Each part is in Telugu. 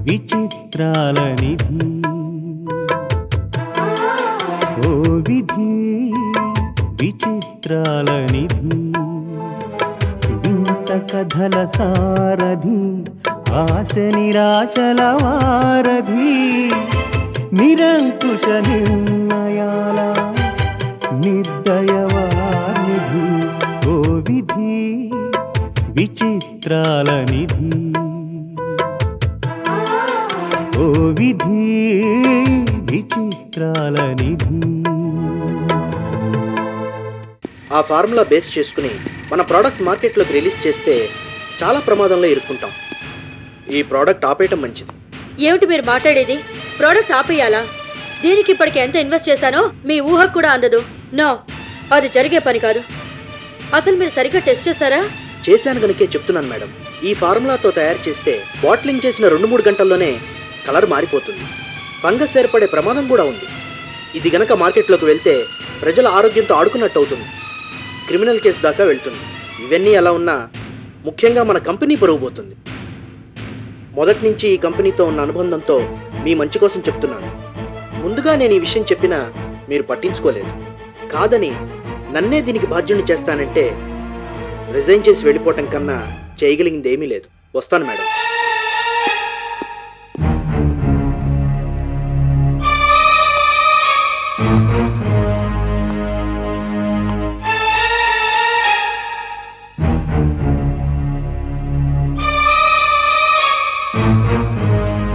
విచిత్రాల నిధి ఓ విధి విచిత్రాల నిధి వింత కథల సారథి ఆశ నిరాశల వారధి నిరంకుశ నిర్ణయాల నిర్దయవానిధి ఓ విధి విచిత్రాల నిధి ఓ విధి విచిత్రాల నిధి. ఆ ఫార్ములా బేస్ చేసుకుని మన ప్రోడక్ట్ మార్కెట్లోకి రిలీజ్ చేస్తే చాలా ప్రమాదంలో ఇరుక్కుంటాం. ఈ ప్రోడక్ట్ ఆపేయటం మంచిది. ఏమిటి మీరు మాట్లాడేది? ప్రోడక్ట్ ఆపేయాలా? దీనికి ఇప్పటికి ఎంత ఇన్వెస్ట్ చేశానో మీ ఊహకు కూడా అందదు. నో, అది జరిగే పని కాదు. అసలు మీరు సరిగ్గా టెస్ట్ చేస్తారా? చేశాను గనుకే చెప్తున్నాను మేడం. ఈ ఫార్ములాతో తయారు చేస్తే బాటిలింగ్ చేసిన 2-3 గంటల్లోనే కలర్ మారిపోతుంది. ఫంగస్ ఏర్పడే ప్రమాదం కూడా ఉంది. ఇది గనక మార్కెట్లోకి వెళ్తే ప్రజల ఆరోగ్యంతో ఆడుకున్నట్టు అవుతుంది. క్రిమినల్ కేసు దాకా వెళ్తుంది. ఇవన్నీ ఎలా ఉన్నా ముఖ్యంగా మన కంపెనీ పరువు పోతుంది. మొదటి నుంచి ఈ కంపెనీతో ఉన్న అనుబంధంతో మీ మంచి కోసం చెప్తున్నాను. ముందుగా నేను ఈ విషయం చెప్పినా మీరు పట్టించుకోలేదు. కాదని నన్నే దీనికి బాధ్యుని చేస్తానంటే రిజైన్ చేసి వెళ్ళిపోవటం కన్నా చేయగలిగింది ఏమీ లేదు. వస్తాను మేడం.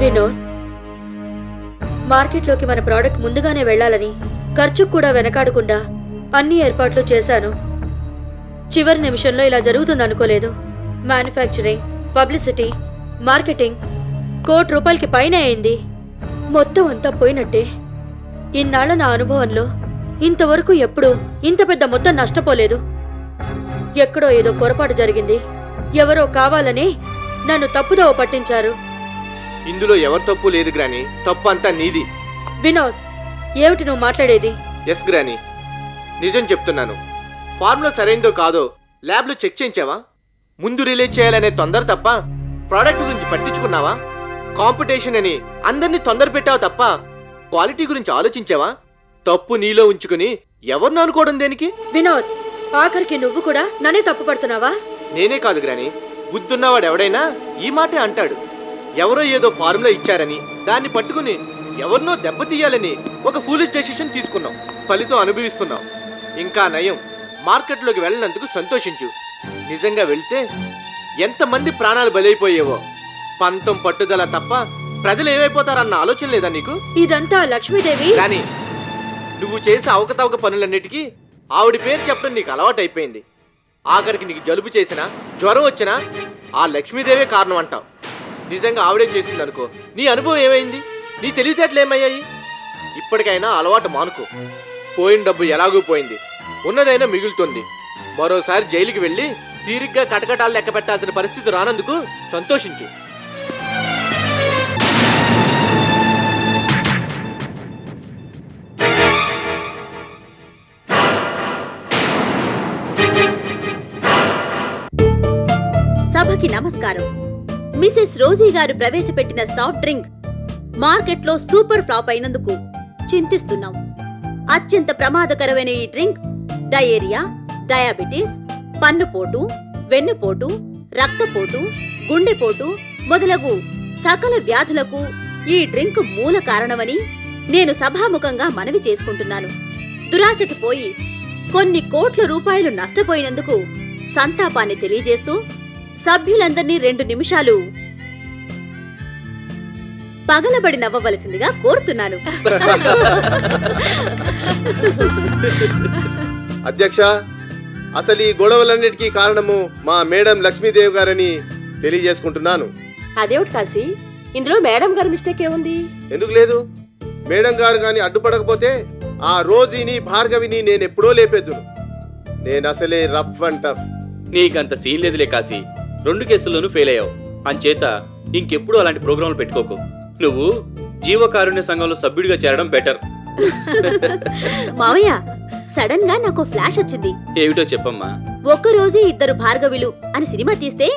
వినోద్, మార్కెట్లోకి మన ప్రోడక్ట్ ముందుగానే వెళ్ళాలని ఖర్చుకు కూడా వెనకాడకుండా అన్ని ఏర్పాట్లు చేశాను. చివరి నిమిషంలో ఇలా జరుగుతుంది అనుకోలేదు. మ్యానుఫ్యాక్చరింగ్, పబ్లిసిటీ, మార్కెటింగ్ ₹1,00,00,000 పైన అయింది. మొత్తం అంతా పోయినట్టే. ఇన్నాళ్ల నా అనుభవంలో ఇంతవరకు ఎప్పుడూ ఇంత పెద్ద మొత్తం నష్టపోలేదు. ఎక్కడో ఏదో పొరపాటు జరిగింది. ఎవరో కావాలని నన్ను తప్పుదోవ పట్టించారు. ఇందులో ఎవరు తప్పు లేదు గ్రాని, తప్పు అంతా నీది. వినోద్, ఏమిటి నువ్వు మాట్లాడేది? ఎస్ గ్రాని, నిజం చెప్తున్నాను. ఫార్ములా సరైందో కాదో ల్యాబ్లో చెక్ చేయించావా? ముందు రిలీజ్ చేయాలనే తొందర తప్ప ప్రోడక్ట్ గురించి పట్టించుకున్నావా? కాంపిటీషన్ అని అందరినీ తొందర పెట్టావు తప్ప క్వాలిటీ గురించి ఆలోచించావా? తప్పు నీలో ఉంచుకుని ఎవరిని అనుకోవడం దేనికి? వినోద్, ఆఖరికి నువ్వు కూడా నన్నే తప్పు పడుతున్నావా? నేనే కాదు గ్రాని, బుద్ధున్నవాడు ఎవడైనా ఈ మాటే అంటాడు. ఎవరో ఏదో ఫార్ములా ఇచ్చారని దాన్ని పట్టుకుని ఎవరినో దెబ్బతీయాలని ఒక ఫూలిష్ డెసిషన్ తీసుకున్నాం. ఫలితం అనుభవిస్తున్నాం. ఇంకా నయం, మార్కెట్లోకి వెళ్ళినందుకు సంతోషించు. నిజంగా వెళ్తే ఎంతమంది ప్రాణాలు బలైపోయేవో. పంతం పట్టుదల తప్ప ప్రజలు ఏమైపోతారన్న ఆలోచన లేదా నీకు? ఇదంతా లక్ష్మీదేవి. కానీ నువ్వు చేసే అవకతవక పనులన్నిటికీ ఆవిడ పేరు చెప్పడం నీకు అలవాటైపోయింది. ఆఖరికి నీకు జలుబు చేసినా జ్వరం వచ్చినా ఆ లక్ష్మీదేవే కారణం అంటావు. నిజంగా ఆవిడే చేసింది అనుకో, నీ అనుభవం ఏమైంది? నీ తెలివితేటలు ఏమయ్యాయి? ఇప్పటికైనా అలవాటు మానుకో. పోయిన డబ్బు ఎలాగూ పోయింది, ఉన్నదైనా మిగులుతుంది. మరోసారి జైలుకి వెళ్ళి తీరిగ్గా కటకటాలు లెక్క పెట్టాల్సిన పరిస్థితి రానందుకు సంతోషించు. సభకి నమస్కారం. మిసెస్ రోజీ గారు ప్రవేశపెట్టిన సాఫ్ట్ డ్రింక్ మార్కెట్లో సూపర్ ఫ్లాప్ అయినందుకు చింతిస్తున్నాం. అత్యంత ప్రమాదకరమైన ఈ డ్రింక్ డయేరియా, డయాబెటీస్, పన్నుపోటు, వెన్నుపోటు, రక్తపోటు, గుండెపోటు మొదలగు సకల వ్యాధులకు ఈ డ్రింక్ మూల కారణమని నేను సభాముఖంగా మనవి చేసుకుంటున్నాను. దురాశకి పోయి కొన్ని కోట్ల రూపాయలు నష్టపోయినందుకు సంతాపాన్ని తెలియజేస్తూ సభ్యులందరినీ 2 నిమిషాలు పగలబడి నవ్వవలసిందిగా కోరుతున్నాను. అధ్యక్ష, అసలు ఈ గొడవలన్నిటికీ కారణము మా మేడం లక్ష్మీదేవి గారని తెలియజేసుకుంటున్నాను. అదేమిటి కాశీ, ఇందులో మేడం గారి మిస్టేక్ ఏముంది? ఎందుకు లేదు? మేడం గారు గాని అడ్డుపడకపోతే ఆ రోజీని భార్గవిని నేనెప్పుడో లేపేద్దును. నేనసలే రఫ్ అండ్ టఫ్. నీకంత సీన్ లేదులే కాశీ, 2 కేసుల్లోనూ ఫెయిల్ అయ్యావు. అంచేత ఇంకెప్పుడు అలాంటి ప్రోగ్రాంలు పెట్టుకోకు. నువ్వు జీవకారుణ్య సంఘంలో సభ్యుడిగా చేరడం బెటర్. మావయ్య, సడన్ గా నాకు ఫ్లాష్ వచ్చింది. ఏమిటో చెప్పమ్మా. ఒక్కరోజే 2 భార్గవిలు అని సినిమా తీస్తే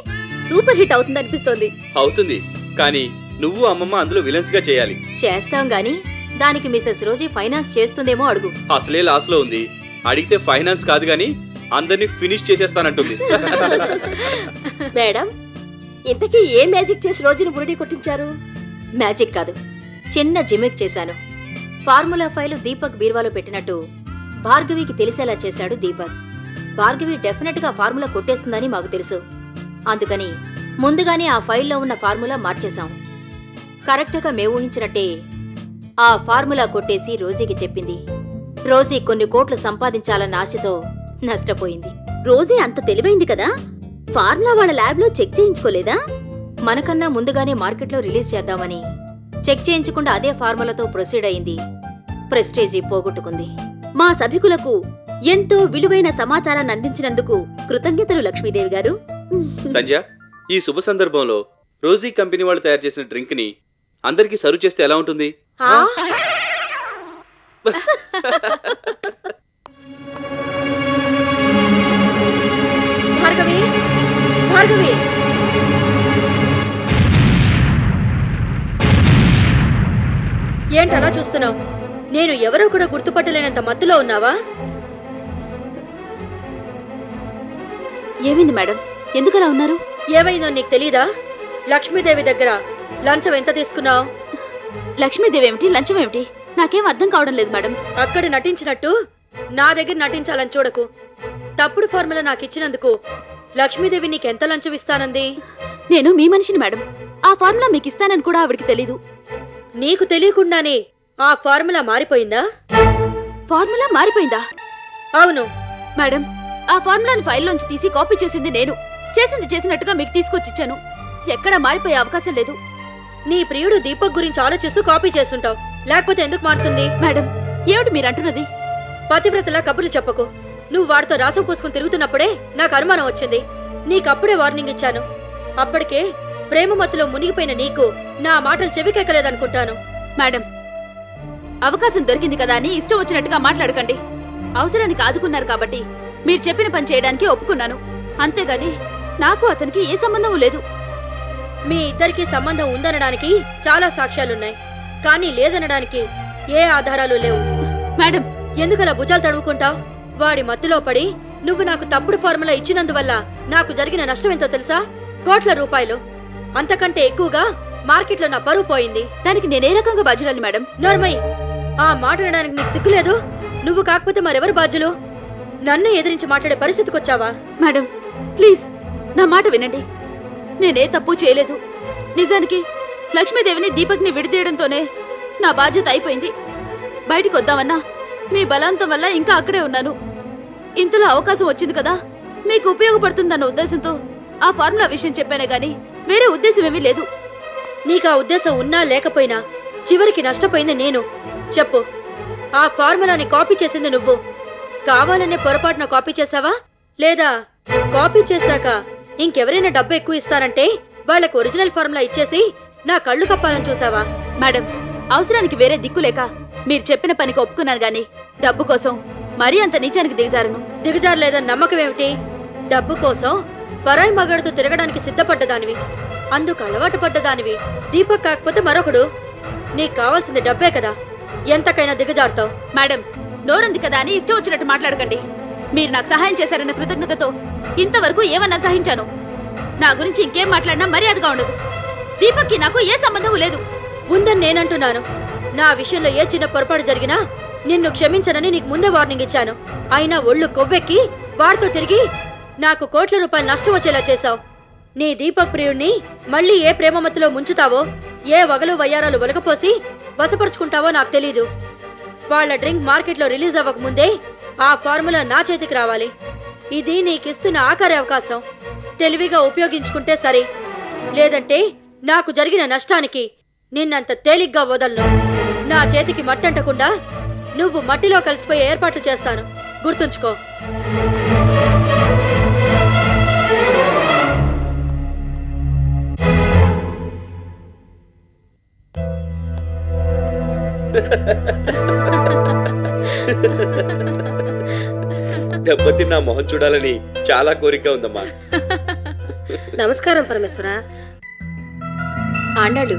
సూపర్ హిట్ అవుతుందనిపిస్తోంది. అవుతుంది, కానీ నువ్వు అమ్మమ్మ అందులో విలన్స్ గా చేయాలి. చేస్తాం గాని దానికి మిసెస్ రోజీ ఫైనాన్స్ చేస్తుందేమో అడుగు. అసలే లాస్ లో ఉంది. అడిగితే ఫైనాన్స్ కాదు గాని అందరినీ ఫినిష్ చేసేస్తానంటుంది. మేడం, ఇంతకీ ఏ మ్యాజిక్ చేసి రోజును బురుడి కొట్టించారు? మ్యాజిక్ కాదు, చిన్న జిమిక్ చేశాను. ఫార్ములా ఫైలు దీపక్ బీర్వాలో పెట్టినట్టు భార్గవికి తెలిసేలా చేశాడు దీపక్. భార్గవి డెఫినెట్ గా ఫార్ములా కొట్టేస్తుందని మాకు తెలుసు. అందుకని ముందుగానే ఆ ఫైల్లో ఉన్న ఫార్ములా మార్చేశాం. కరెక్ట్గా మేము ఊహించినట్టే ఆ ఫార్ములా కొట్టేసి రోజీకి చెప్పింది. రోజీ కొన్ని కోట్లు సంపాదించాలన్న ఆశతో నష్టపోయింది. రోజీ అంత తెలివైంది కదా, ఫార్ములా వాళ్ళ ల్యాబ్లో చెక్ చేయించుకోలేదా? మనకన్నా ముందుగానే మార్కెట్లో రిలీజ్ చేద్దామని చెక్ చేయించకుండా అదే ఫార్ములాతో ప్రొసీడ్ అయింది. ప్రెస్టేజీ పోగొట్టుకుంది. మా సభికులకు ఎంతో విలువైన సమాచారాన్ని అందించినందుకు కృతజ్ఞతలు లక్ష్మీదేవి గారు. సంధ్య, ఈ శుభ సందర్భంలో రోజీ కంపెనీ వాళ్ళు తయారు చేసిన డ్రింక్ ని అందరికీ సర్వ్ చేస్తే ఎలా ఉంటుంది? భార్గవి, భార్గవి, ఏంటలా చూస్తున్నావు? నేను ఎవరో కూడా గుర్తుపట్టలేనంత మత్తులో ఉన్నావా? ఏమైంది మేడం, ఎందుకలా ఉన్నారు? ఏమైందో నీకు తెలీదా? లక్ష్మీదేవి దగ్గర లంచం ఎంత తీసుకున్నావు? లక్ష్మీదేవి ఏమిటి, లంచం ఏమిటి? నాకేం అర్థం కావడం లేదు మేడం. అక్కడ నటించినట్టు నా దగ్గర నటించాలని చూడకు. తప్పుడు ఫార్ములా నాకు ఇచ్చినందుకు లక్ష్మీదేవి నీకెంత లంచం ఇస్తానంది? నేను మీ మనిషిని మేడం. ఆ ఫార్ములా మీకు ఇస్తానని కూడా ఆవిడికి తెలీదు. నీకు తెలియకుండానే ఆ ఫార్ములా మారిపోయిందా? ఫార్ములా మారిపోయిందా? అవును మేడం, ఆ ఫార్ములాని ఫైల్లోంచి తీసి కాపీ చేసింది నేను. చేసింది చేసినట్టుగా మీకు తీసుకొచ్చిచ్చాను. ఎక్కడా మారిపోయే అవకాశం లేదు. నీ ప్రియుడు దీపక్ గురించి ఆలోచిస్తూ కాపీ చేస్తుంటావు, లేకపోతే ఎందుకు మారుతుంది? మేడం, ఏమిటి మీరంటున్నది? పతివ్రతలా కబుర్లు చెప్పకు. నువ్వు వాడితో రాసం పూసుకుని తిరుగుతున్నప్పుడే నాకు అనుమానం వచ్చింది. నీకప్పుడే వార్నింగ్ ఇచ్చాను. అప్పటికే ప్రేమ మత్తులో మునిగిపోయిన నీకు నా మాటలు చెవికెక్కలేదనుకుంటాను. మేడం, అవకాశం దొరికింది కదా అని ఇష్టం వచ్చినట్టుగా మాట్లాడకండి. అవసరానికి ఆదుకున్నారు కాబట్టి మీరు చెప్పిన పని చేయడానికి ఒప్పుకున్నాను. అంతేగాని నాకు అతనికి ఏ సంబంధం లేదు. మీ ఇద్దరికి సంబంధం ఉందనడానికి చాలా సాక్ష్యాలున్నాయి, కానీ లేదనడానికి ఏ ఆధారాలు లేవు. మేడం, ఎందుకలా భుజాలు తడువుకుంటావు? వాడి మత్తులో పడి నువ్వు నాకు తప్పుడు ఫార్ములా ఇచ్చినందువల్ల నాకు జరిగిన నష్టం ఎంతో తెలుసా? కోట్ల రూపాయలు. అంతకంటే ఎక్కువగా మార్కెట్లో నా పరువు పోయింది. దానికి నేనే రకంగా బాధ్యురాలి మేడం? నోర్మయ్, ఆ మాట అనడానికి నీకు సిగ్గులేదు? నువ్వు కాకపోతే మరెవరు బాధ్యులు? నన్ను ఎదిరించి మాట్లాడే పరిస్థితికి వచ్చావా? మేడం, ప్లీజ్ నా మాట వినండి. నేనే తప్పు చేయలేదు. నిజానికి లక్ష్మీదేవిని దీపక్ని విడిదీయడంతోనే నా బాధ్యత అయిపోయింది. బయటికి వద్దామన్నా మీ బలవంతం వల్ల ఇంకా అక్కడే ఉన్నాను. ఇంతలో అవకాశం వచ్చింది కదా, మీకు ఉపయోగపడుతుందన్న ఉద్దేశంతో ఆ ఫార్ములా విషయం చెప్పానే గాని వేరే ఉద్దేశం ఏమీ లేదు. నీకు ఆ ఉద్దేశం ఉన్నా లేకపోయినా చివరికి నష్టపోయింది నేను. చెప్పు, ఆ ఫార్ములాని కాపీ చేసింది నువ్వు. కావాలనే పొరపాటున కాపీ చేసావా, లేదా కాపీ చేశాక ఇంకెవరైనా డబ్బు ఎక్కువ ఇస్తారంటే వాళ్లకు ఒరిజినల్ ఫార్ములా ఇచ్చేసి నా కళ్ళు కప్పాలని చూసావా? మేడం, అవసరానికి వేరే దిక్కు లేక మీరు చెప్పిన పనికి ఒప్పుకున్నాను గాని డబ్బు కోసం మరీ అంత నీచానికి దిగజారును. దిగజారలేదని నమ్మకం ఏమిటి? డబ్బు కోసం పరాయి మగాడితో తిరగడానికి సిద్ధపడ్డదానివి, అందుకు అలవాటు పడ్డదానివి. దీపక్ కాకపోతే మరొకడు. నీకు కావాల్సింది డబ్బే కదా, ఎంతకైనా దిగజారుతావు. మేడం, నోరుంది కదా అని ఇష్టం వచ్చినట్టు మాట్లాడకండి. మీరు నాకు సహాయం చేశారన్న కృతజ్ఞతతో ఇంతవరకు ఏమన్నా సహించాను. నా గురించి ఇంకేం మాట్లాడినా మర్యాదగా ఉండదు. దీపక్కి నాకు ఏ సంబంధం లేదు. ఉందని నేనంటున్నాను. నా విషయంలో ఏ చిన్న పొరపాటు జరిగినా నిన్ను క్షమించనని నీకు ముందే వార్నింగ్ ఇచ్చాను. అయినా ఒళ్ళు కొవ్వెక్కి వారితో తిరిగి నాకు కోట్ల రూపాయలు నష్టం వచ్చేలా చేశావు. నీ దీపక్ ప్రియుణ్ణి మళ్ళీ ఏ ప్రేమమతిలో ముంచుతావో, ఏ వగలు వయ్యారాలు ఒలకపోసి వశపరుచుకుంటావో నాకు తెలీదు. వాళ్ళ డ్రింక్ మార్కెట్లో రిలీజ్ అవ్వకముందే ఆ ఫార్ములా నా చేతికి రావాలి. ఇది నీకిస్తున్న ఆఖరి అవకాశం. తెలివిగా ఉపయోగించుకుంటే సరే, లేదంటే నాకు జరిగిన నష్టానికి నిన్నంత తేలిగ్గా వదలను. నా చేతికి మట్టంటకుండా నువ్వు మట్టిలో కలిసిపోయే ఏర్పాట్లు చేస్తాను, గుర్తుంచుకో. దెబ్బతిన్న మొహం చూడాలని చాలా కోరిక ఉందమ్మా. నమస్కారం పరమేశ్వర. ఆండాళ్ళు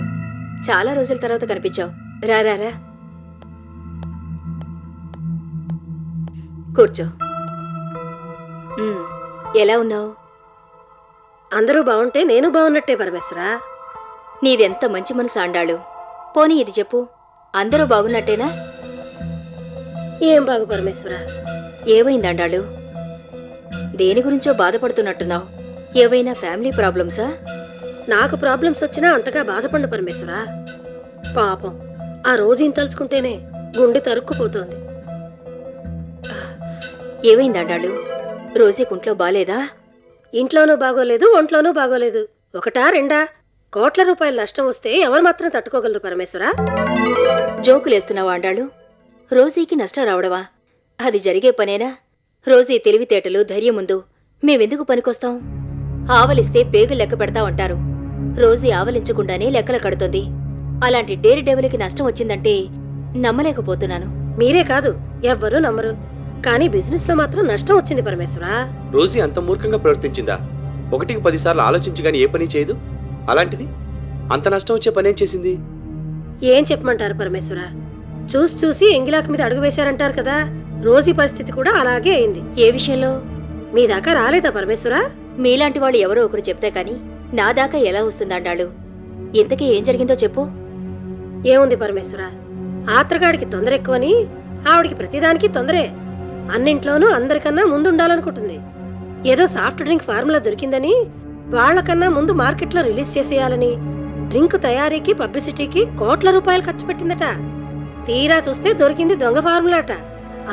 చాలా రోజుల తర్వాత కనిపించావు. రా రా రా, కూర్చో. ఎలా ఉన్నావు? అందరూ బాగుంటే నేను బాగున్నట్టే పరమేశ్వరా. నీదెంత మంచి మనసు ఆండాళ్ళు. పోనీ ఇది చెప్పు, అందరూ బాగున్నట్టేనా? ఏం బాగు పరమేశ్వరా? ఏమైంది ఆండాళ్ళు? దేని గురించో బాధపడుతున్నట్టున్నావు. ఏవైనా ఫ్యామిలీ ప్రాబ్లమ్సా? నాకు ప్రాబ్లమ్స్ వచ్చినా అంతగా బాధపడు పరమేశ్వరా. పాపం ఆ రోజు ఇంత తలుచుకుంటేనే గుండె తరుక్కుపోతోంది. ఏమైంది ఆండాళ్ళు? రోజీ కుంట్లో బాలేదా? ఇంట్లోనూ బాగోలేదు, ఒంట్లోనూ బాగోలేదు. ఒకటా రెండా? కోట్ల రూపాయల నష్టం వస్తే ఎవరు మాత్రం తట్టుకోగలరు పరమేశ్వరా? జోకులేస్తున్నావా ఆండాళ్ళు? రోజీకి నష్టం రావడమా? అది జరిగే పనేనా? రోజీ తెలివితేటలు ధైర్యం ముందు మేవెందుకు పనికొస్తాం? ఆవలిస్తే పేగులు లెక్క పెడతామంటారు. రోజీ ఆవలించకుండానే లెక్కలు కడుతుంది. అలాంటి డేరి డెవలికి నష్టం వచ్చిందంటే నమ్మలేకపోతున్నాను. మీరే కాదు, ఎవ్వరూ నమ్మరు. కానీ బిజినెస్ లో మాత్రం నష్టం వచ్చింది పరమేశ్వరా. రోజీ అంత మూర్ఖంగా ప్రవర్తించిందా? 1కి 10 సార్లు ఆలోచించి గానీ ఏ పని చేయదు. అలాంటిది అంత నష్టం వచ్చే పనేం చేసింది? ఏం చెప్పమంటారు పరమేశ్వరా? చూసి ఎంగిలాకు మీద అడుగు వేశారంటారు కదా, రోజీ పరిస్థితి కూడా అలాగే అయింది. ఏ విషయంలో? మీ దాకా రాలేదా పరమేశ్వరా? మీలాంటి వాళ్ళు ఎవరో ఒకరు చెప్తే కాని నా దాకా ఎలా వస్తుందండాళ్ళు? ఇంతకీ ఏం జరిగిందో చెప్పు. ఏముంది పరమేశ్వరా, ఆత్రగాడికి తొందర ఎక్కువని ఆవిడికి ప్రతిదానికి తొందరే. అన్నింట్లోనూ అందరికన్నా ముందుండాలనుకుంటుంది. ఏదో సాఫ్ట్ డ్రింక్ ఫార్ములా దొరికిందని వాళ్లకన్నా ముందు మార్కెట్లో రిలీజ్ చేసేయాలని డ్రింక్ తయారీకి పబ్లిసిటీకి కోట్ల రూపాయలు ఖర్చు పెట్టిందట. తీరా చూస్తే దొరికింది దొంగ ఫార్ములాట.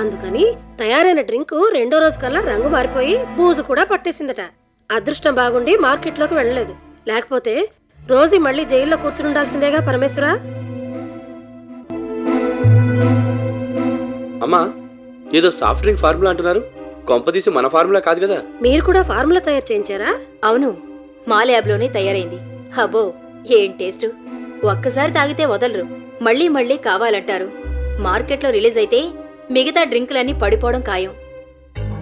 అందుకని తయారైన డ్రింకు 2వ రోజు కల్లా రంగు మారిపోయి బూజు కూడా పట్టేసిందట. అదృష్టం బాగుండి మార్కెట్లోకి వెళ్ళలేదు. లేకపోతే రోజీ మళ్ళీ జైల్లో కూర్చుని ఉండాల్సిందేగా పరమేశ్వరా. అమ్మా, ఏదో సాఫ్ట్ డ్రింక్ ఫార్ములా అంటున్నారు. కొంపదీసి మన ఫార్ములా కాదు కదా? మీరు కూడా ఫార్ములా తయారు చేయించారా? అవును, మా ల్యాబ్లోనే తయారైంది. అబ్బో, ఏం టేస్టు! ఒక్కసారి తాగితే వదలరు, మళ్ళీ మళ్ళీ కావాలంటారు. మార్కెట్లో రిలీజ్ అయితే మిగతా డ్రింకులన్నీ పడిపోవడం ఖాయం.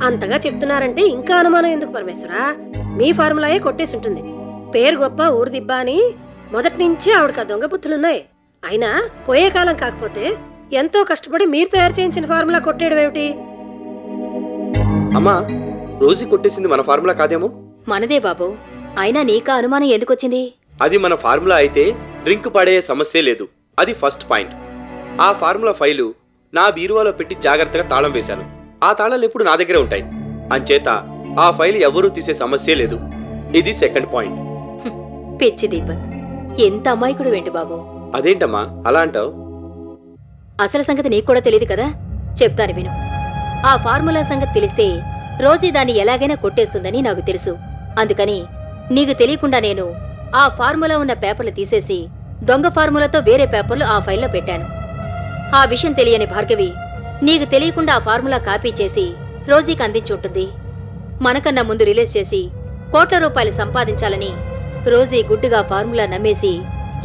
అంతగా చెప్తున్నారంటే ఇంకా అనుమానం ఎందుకు పరమేశ్వరా? మీ ఫార్ములాయే కొట్టేసి ఉంటుంది. పేరు గొప్ప ఊరు దిబ్బా అని మొదటి నుంచి ఆవిడకి ఆ దొంగ బుద్ధులున్నాయి. అయినా పోయే కాలం కాకపోతే ఎంతో కష్టపడి మీరు తయారు చేయించిన ఫార్ములా కొట్టేయడం ఏమిటి? అమ్మా, రోజీ కొట్టేసింది మన ఫార్ములా కాదేమో? మనదే బాబు. అయినా నీకా అనుమానం ఎందుకొచ్చింది? అది మన ఫార్ములా అయితే డ్రింక్ పడే సమస్యే లేదు. అది ఫస్ట్ పాయింట్. ఆ ఫార్ములా ఫైలు నా బీరువాలో పెట్టి జాగ్రత్తగా తాళం వేశాను. ఆ తాళాలు ఎప్పుడు నా దగ్గరే ఉంటాయి. అంచేత ఆ ఫైల్ ఎవరూ తీసే సమస్యే లేదు. ఇది సెకండ్ పాయింట్. పిచ్చి దీపక్, ఎంత అమాయకుడు వెంటి బాబు. అదేంటమ్మా అలా అంటావు? అసలు సంగతి నీకు కూడా తెలియదు కదా, చెప్తాను విను. ఆ ఫార్ములా సంగతి తెలిస్తే రోజీ దాన్ని ఎలాగైనా కొట్టేస్తుందని నాకు తెలుసు. అందుకని నీకు తెలియకుండా నేను ఆ ఫార్ములా ఉన్న పేపర్లు తీసేసి దొంగ ఫార్ములాతో వేరే పేపర్లు ఆ ఫైల్లో పెట్టాను. ఆ విషయం తెలియని భార్గవి నీకు తెలియకుండా ఆ ఫార్ములా కాపీ చేసి రోజీకి అందించుంటుంది. మనకన్నా ముందు రిలీజ్ చేసి కోట్ల రూపాయలు సంపాదించాలని రోజీ గుడ్డుగా ఫార్ములా నమ్మేసి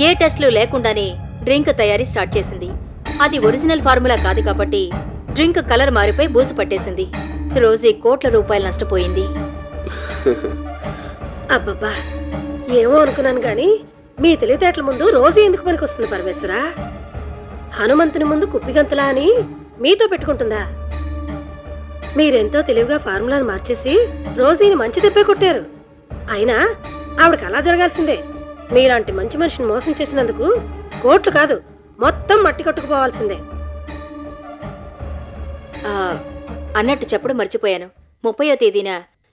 ఏ టెస్టులు లేకుండానే డ్రింక్ తయారీ స్టార్ట్ చేసింది. అది ఒరిజినల్ ఫార్ములా కాదు కాబట్టి డ్రింక్ కలర్ మారిపోయి బూజు పట్టేసింది. రోజీ కోట్ల రూపాయలు నష్టపోయింది. అబ్బబ్బా, ఏమో అనుకున్నాను గాని మీ తెలివితేటల ముందు రోజీ ఎందుకు పనికొస్తుంది పరమేశ్వరా? హనుమంతుని ముందు కుప్పిగంతులా అని మీతో పెట్టుకుంటుందా? మీరెంతో తెలివిగా ఫార్ములాను మార్చేసి రోజీని మంచి దెబ్బే కొట్టారు. అయినా ఆవిడకి అలా జరగాల్సిందే. మీలాంటి మంచి మనిషిని మోసం చేసినందుకు కోట్లు కాదు, మొత్తం మట్టి కొట్టుకుపోవాల్సిందే. అన్నట్టు చెప్పడం మర్చిపోయాను. 30వ తేదీన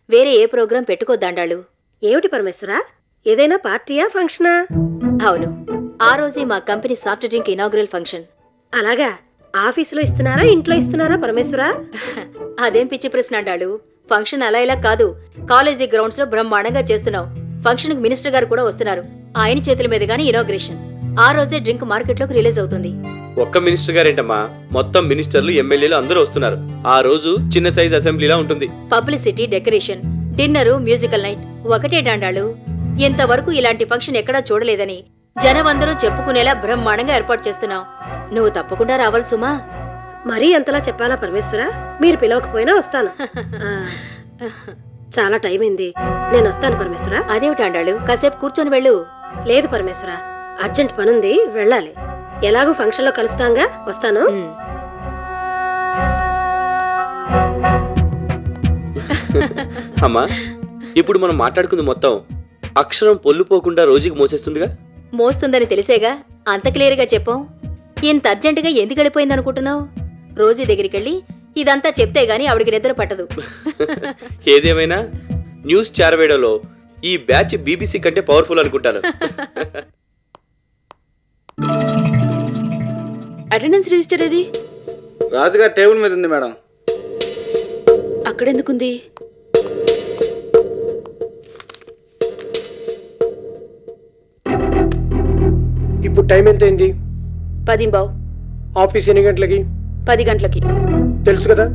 వేరే ఏ ప్రోగ్రాం పెట్టుకోద్దాండాళ్ళు. ఏమిటి పరమేశ్వరా? ఏదైనా పార్టీయా, ఫంక్షనా? అవును, ఆ రోజే మా company soft drink inaugural function. అలాగా? ఆఫీసులో ఇస్తున్నారా, ఇంట్లో ఇస్తున్నారా పరమేశ్వరా? అదేం పిచ్చి ప్రశ్న అండాళ్ళు. ఫంక్షన్ అలా ఇలా కాదు, కాలేజీ గ్రౌండ్స్ లో బ్రహ్మాండంగా చేస్తున్నాం. ఫంక్షన్ కి మినిస్టర్ గారు కూడా వస్తున్నారు. ఆయన చేతుల మీదుగానే ఇనాగ్రేషన్. ఆ రోజే డ్రింక్ మార్కెట్లోకి రిలీజ్ అవుతుంది. ఒక్క మినిస్టర్ గారేంటమ్మా, మొత్తం మినిస్టర్లు ఎమ్మెల్యేలు అందరూ వస్తున్నారు. ఆ రోజు చిన్న సైజ్ అసెంబ్లీలా ఉంటుంది. Publicity, decoration, dinner, musical night ఒకటే డాండాళ్ళు. ఇంతవరకు ఇలాంటి ఫంక్షన్ ఎక్కడా చూడలేదని జనమందరూ చెప్పుకునేలా బ్రహ్మాండంగా ఏర్పాటు చేస్తున్నాం. నువ్వు తప్పకుండా రావాలి సుమా. మరీ అంతలా చెప్పాలా పరమేశ్వరా? మీరు పిలవకపోయినా వస్తాను. చాలా టైం అయింది, నేను వస్తాను పరమేశ్వరా. అదేమిటాండాళ్ళు, కాసేపు కూర్చొని వెళ్ళు. లేదు పరమేశ్వరా, అర్జెంట్ పనుంది, వెళ్ళాలి. ఎలాగో ఫంక్షన్లో కలుస్తాంగా, వస్తాను. అమ్మా, ఇప్పుడు మనం మాట్లాడుకుంది మొత్తం అక్షరం పొల్లుపోకుండా రోజుకి మోసేస్తుందిగా? మోస్తుందని తెలిసేగా అంత క్లియర్గా చెప్పాం. ఇంత అర్జెంటుగా ఎందుకు వెళ్ళిపోయింది అనుకుంటున్నావు? రోజీ దగ్గరికి వెళ్ళి ఇదంతా చెప్తే గానీ ఆవిడికి నిద్ర పట్టదు. ఏదేమైనా న్యూస్ చేరవేయడంలో ఈ బ్యాచ్ బీబీసీ కంటే పవర్ఫుల్ అనుకుంటాను. అటెండెన్స్ రిజిస్టర్ ఏది? రాజుగారి టేబుల్ మీద ఉంది మేడం. అక్కడెందుకుంది? ఇప్పుడు టైం ఎంత అయింది? 10:15. ఆఫీస్ ఎన్ని గంటలకి? 10 గంటలకి. తెలుసు కదా,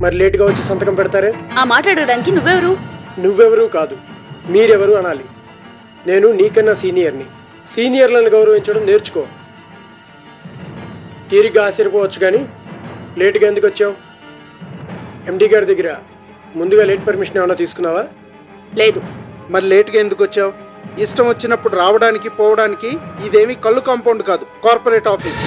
మరి లేట్గా వచ్చి సంతకం పెడతారే? ఆ మాట్లాడడానికి నువ్వెవరు? నువ్వెవరు కాదు, మీరెవరు అనాలి. నేను నీకన్నా సీనియర్ని. సీనియర్లను గౌరవించడం నేర్చుకో. తీరిగ్గా ఆశ్చర్యపోవచ్చు కానీ లేట్గా ఎందుకు వచ్చావు? ఎండి గారి దగ్గర ముందుగా లేట్ పర్మిషన్ ఏమైనా తీసుకున్నావా? లేదు. మరి లేట్గా ఎందుకు వచ్చావు? ఇష్టం వచ్చినప్పుడు రావడానికి పోవడానికి ఇదేమీ కళ్ళు కాంపౌండ్ కాదు, కార్పొరేట్ ఆఫీస్.